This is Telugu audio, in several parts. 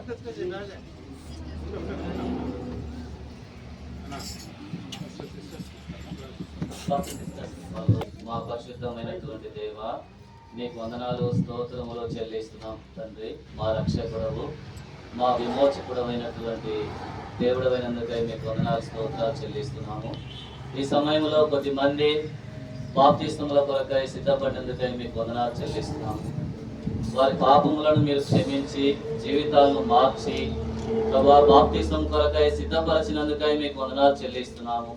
మా పరిశుద్ధమైనటువంటి దేవ, నీకు వందనాలు స్తోత్రములు చెల్లిస్తున్నాం తండ్రి. మా రక్షకుడవు, మా విమోచకుడమైనటువంటి దేవుడమైనందుకై మీకు వందనాలు స్తోత్రాలు చెల్లిస్తున్నాము. ఈ సమయంలో కొద్దిమంది బాప్తిస్మముల కొరకై సిద్ధపడినందుకై మీకు వందనాలు చెల్లిస్తున్నాము. వారి పాపములను మీరు క్షమించి జీవితాలను మార్చి ప్రభా బాప్తిస్మం కొరకై సిద్ధపరచినందుకై మీకు వందనాలు చెల్లిస్తున్నాము.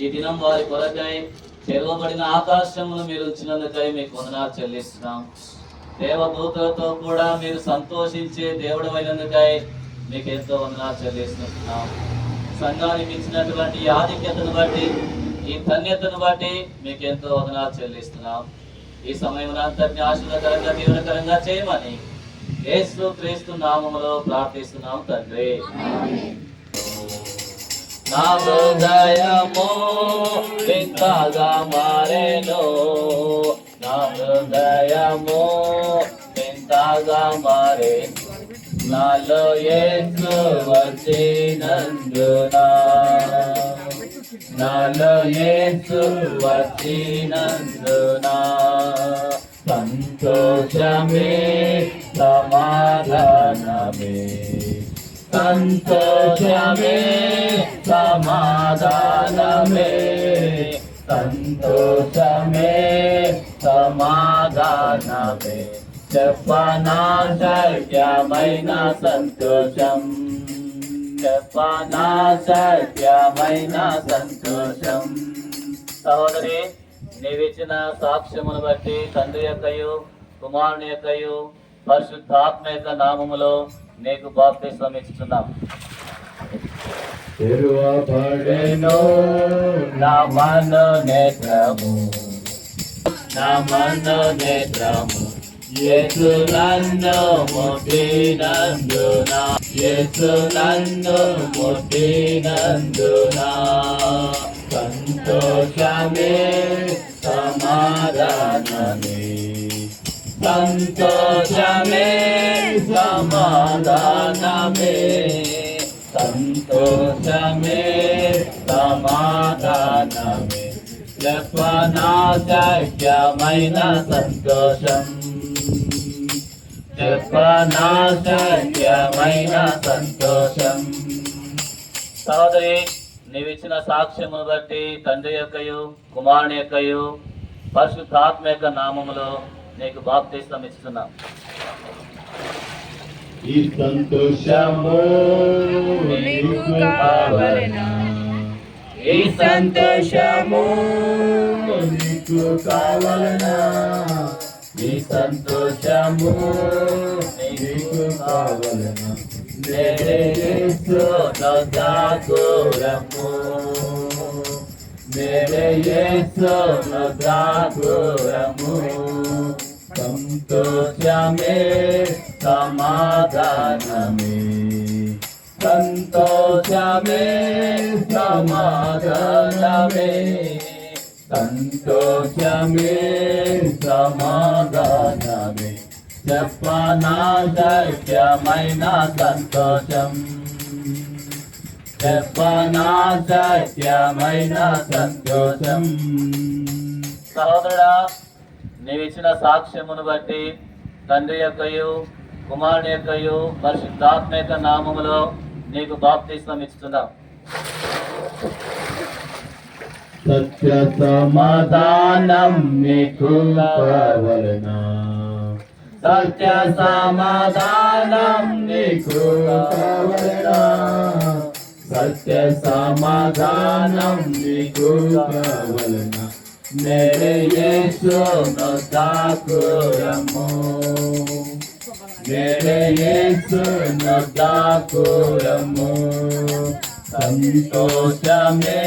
ఈ దినం వారి కొరకై తెరవబడిన ఆకాశమును మీరు ఉంచినందుకై మీకు వందనాలు చెల్లిస్తున్నాం. దేవదూతలతో కూడా మీరు సంతోషించే దేవుడు అయినందుకై మీకు ఎంతో వందనాలు చెల్లిస్తున్నాం. సంఘానికి ఇచ్చినటువంటి ఆధిక్యతను బట్టి, ఈ ధన్యతను బట్టి మీకు ఎంతో వందనాలు చెల్లిస్తున్నాం. ఈ సమయం అంతటిని ఆశీర్వాదకరంగా దీవెనకరంగా చేయమని యేసు క్రీస్తు నామములో ప్రార్థిస్తున్నాం తండ్రి. నా హృదయము వింతగా మారెను, నా హృదయము వింతగా మారెను, నాలో యేసు వచ్చినందున, నాలో యేసు వచ్చినందున సంతోషమే సమాధానమే, సంతోషమే సమాధానమే, సంతోషమే సమాధానమే, చెప్పనా సత్యమైన సంతోషం, చెప్పనా సత్యమైన సంతోషం. సహోదరి, నీవిచ్చిన సాక్ష్యమును బట్టి తండ్రి యొక్కయు కుమారుని యొక్కయు పరిశుద్ధాత్మ యొక్క నామములో నీకు బాప్తిస్మం ఇస్తున్నాం. తెరువబడెను నా మనోనేత్రము, నా మనోనేత్రము, యేసు నన్ను ముట్టినందున, యేసు నన్ను ముట్టినందున సంతోషమే సమాధానమే, సంతోషమే సమాధానమే, సంతోషమే సమాధానమే, చెప్పనా సత్యమైన సంతోషం, చెప్పనా సత్యమైన సంతోషం. సహోదరి, నీవిచ్చిన సాక్ష్యమును బట్టి తండ్రి యొక్కయు కుమారుని యొక్కయు పరిశుద్ధాత్మ యొక్క నామములో నీకు బాప్తిస్మం ఇస్తున్నాం. ఈ సంతోషము నీకు కావలెనా, ఈ సంతోషము నీకు కావలెనా, ఈ సంతోషము నీకు కావలెనా, నేడే యేసు నొద్దాకురము, నేడే యేసు నొద్దాకురము, సంతోషమే సమాధానమే, సంతోషమే సమాధానమే, సంతోషమే సమాధానమే, చెప్పనా సత్యమైన సంతోషం, చెప్పనా సత్యమైన సంతోషం. సహోదరుడా, నీవిచ్చిన సాక్ష్యమును బట్టి తండ్రి యొక్కయు కుమారుని యొక్కయు పరిశుద్ధాత్మ యొక్క నామములో నీకు బాప్తిస్మం ఇస్తున్నాం. సత్య సమాధానం నీకు కావలెనా, సత్య సమాధానం నీకు కావలెనా, సత్య సమాధానం నీకు కావలెనా, నేడే యేసు నొద్దాకురము, నేడే యేసు నొద్దాకురము, సంతోషమే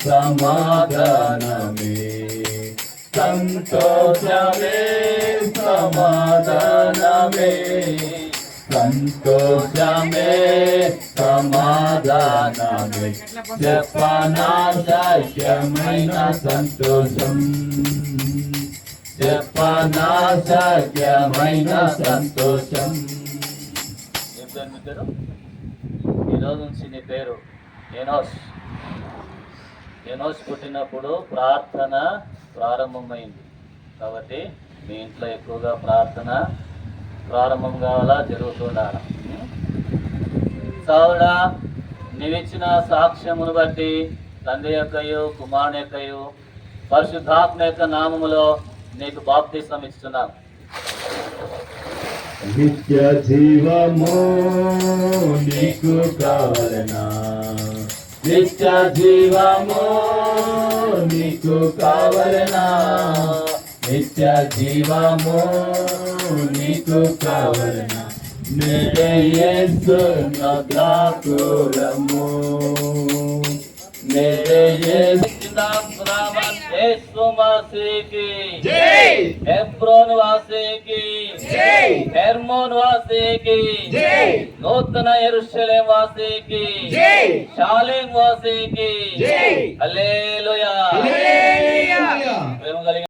సమాధానమే, సంతోషమే సమాధానమే, సంతోషమే సమాధానమే, చెప్పనా సత్యమైన సంతోషం, చెప్పనా సత్యమైన సంతోషం. పేరు మీ పేరు? ఈరోజు నుంచి నీ పేరు ఎనోష్. ఎనోష్ పుట్టినప్పుడు ప్రార్థన ప్రారంభమైంది. కాబట్టి మీ ఇంట్లో ఎక్కువగా ప్రార్థన ప్రారంభం కావాలా, జరుగుతుండాలా. సౌడా, నీవిచ్చిన సాక్ష్యమును బట్టి తండ్రి యొక్కయు కుమారుని యొక్కయు పరిశుద్ధాత్మ యొక్క నామములో నీకు బాప్తిస్మం ఇస్తున్నాం. నిత్య జీవము నీకు కావలనా, నిత్య జీవము నీకు కావలనా, నిత్య జీవము నీకు కావలనా, నేడే యేసు నా దాకులము, నేడే యేసు యేసు మసీకి జై, హెబ్రోన్ వాసీకి జై, హెర్మోన్ వాసీకి జై, నూతన యెరూషలేం వాసీకి జై, షాలేం వాసీకి జై, హల్లెలూయా. హల్లెలూయా. ప్రేమ కలిగిన